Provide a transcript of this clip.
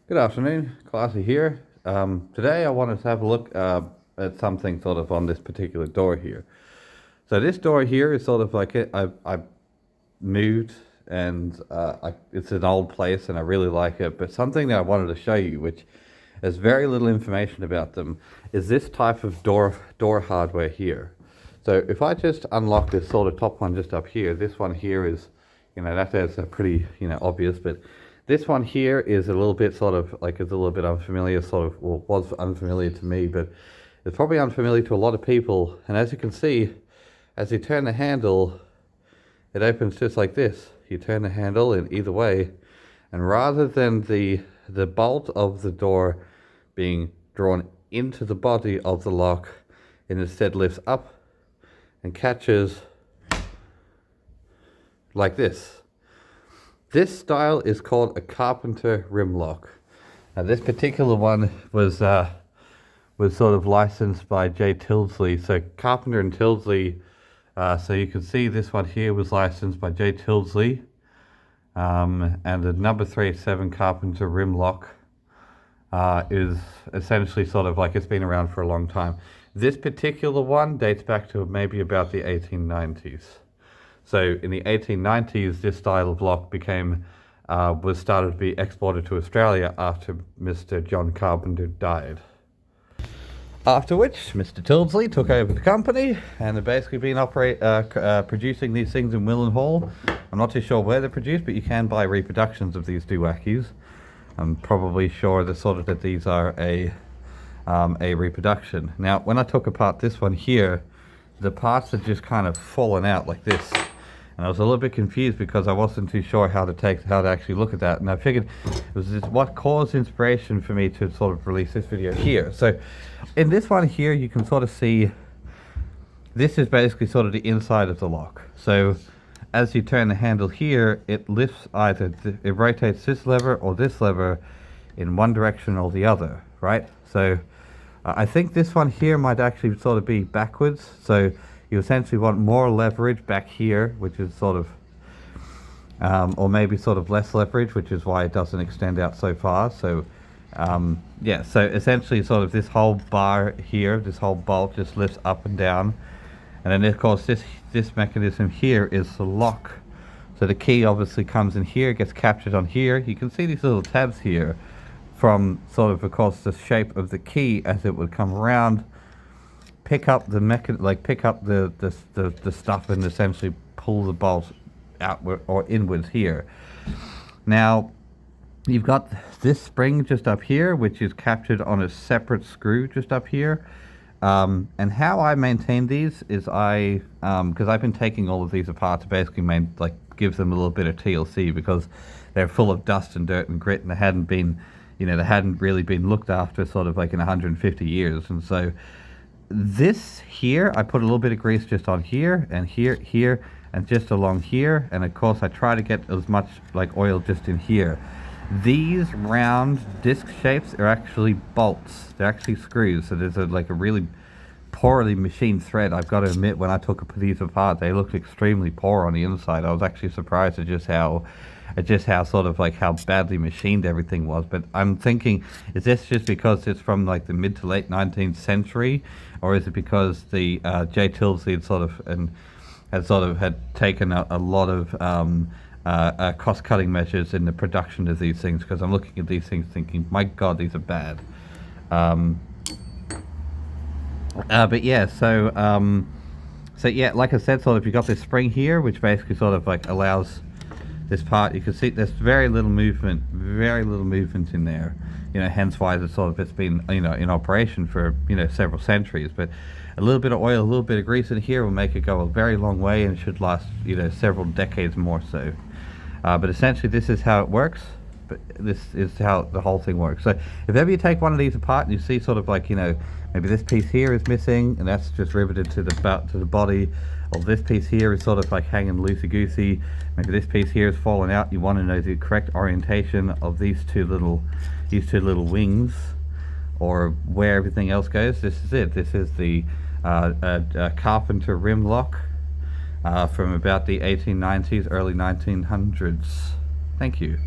Good afternoon, Classy here. Today I wanted to have a look at something sort of on this particular door here. So this door here is sort of like I moved and it's an old place and I really like it. But something that I wanted to show you, which has very little information about them, is this type of door hardware here. So if I just unlock this sort of top one just up here, this one here is, that's a pretty obvious, but this one here is a little bit sort of like, it's a little bit unfamiliar, sort of, well, was unfamiliar to me, but it's probably unfamiliar to a lot of people. And as you can see, as you turn the handle, it opens just like this. You turn the handle in either way, and rather than the bolt of the door being drawn into the body of the lock, it instead lifts up and catches like this. This style is called a Carpenter rim lock. Now this particular one was sort of licensed by J. Tildesley. So Carpenter and Tildesley, so you can see this one here was licensed by J. Tildesley. And the number 387 Carpenter rim lock is essentially sort of like, it's been around for a long time. This particular one dates back to maybe about the 1890s. So in the 1890s, this style of lock was started to be exported to Australia after Mr. John Carpenter died. After which, Mr. Tildesley took over the company, and they've basically been producing these things in Wilenhall. I'm not too sure where they're produced, but you can buy reproductions of these doohickeys. I'm probably sure that these are a reproduction. Now, when I took apart this one here, the parts had just kind of fallen out like this. And I was a little bit confused because I wasn't too sure how to actually look at that. And I figured it was what caused inspiration for me to sort of release this video here. So in this one here, you can sort of see, this is basically sort of the inside of the lock. So as you turn the handle here, it lifts it rotates this lever or this lever in one direction or the other, right? So I think this one here might actually sort of be backwards. So you essentially want more leverage back here, which is sort of, or maybe sort of less leverage, which is why it doesn't extend out so far. So, yeah, so essentially sort of this whole bar here, this whole bolt just lifts up and down. And then of course this mechanism here is the lock. So the key obviously comes in here, gets captured on here. You can see these little tabs here from sort of course, the shape of the key as it would come around. Pick up the stuff and essentially pull the bolt outward or inwards here. Now you've got this spring just up here, which is captured on a separate screw just up here. And how I maintain these is because I've been taking all of these apart to basically give them a little bit of TLC, because they're full of dust and dirt and grit, and they hadn't really been looked after sort of like in 150 years. And so this here, I put a little bit of grease just on here and here and just along here, and of course I try to get as much like oil just in here. These round disc shapes are actually bolts. They're actually screws. So there's a really poorly machined thread. I've got to admit, when I took these apart, they looked extremely poor on the inside. I was actually surprised at just how sort of like how badly machined everything was. But I'm thinking, is this just because it's from like the mid to late 19th century, or is it because the J. Tildesley had taken a lot of cost-cutting measures in the production of these things? Because I'm looking at these things thinking, my God, these are bad. But yeah, so yeah, like I said, sort of you got this spring here, which basically sort of like allows this part. You can see there's very little movement in there. Hence why it's been in operation for several centuries. But a little bit of oil, a little bit of grease in here will make it go a very long way, and should last several decades more so. But essentially, this is how it works. But this is how the whole thing works. So if ever you take one of these apart and you see sort of like maybe this piece here is missing, and that's just riveted to the body, or this piece here is sort of like hanging loosey-goosey, maybe this piece here is fallen out, you want to know the correct orientation of these two little wings, or where everything else goes. This is it. This is the Carpenter rim lock from about the 1890s, early 1900s. Thank you.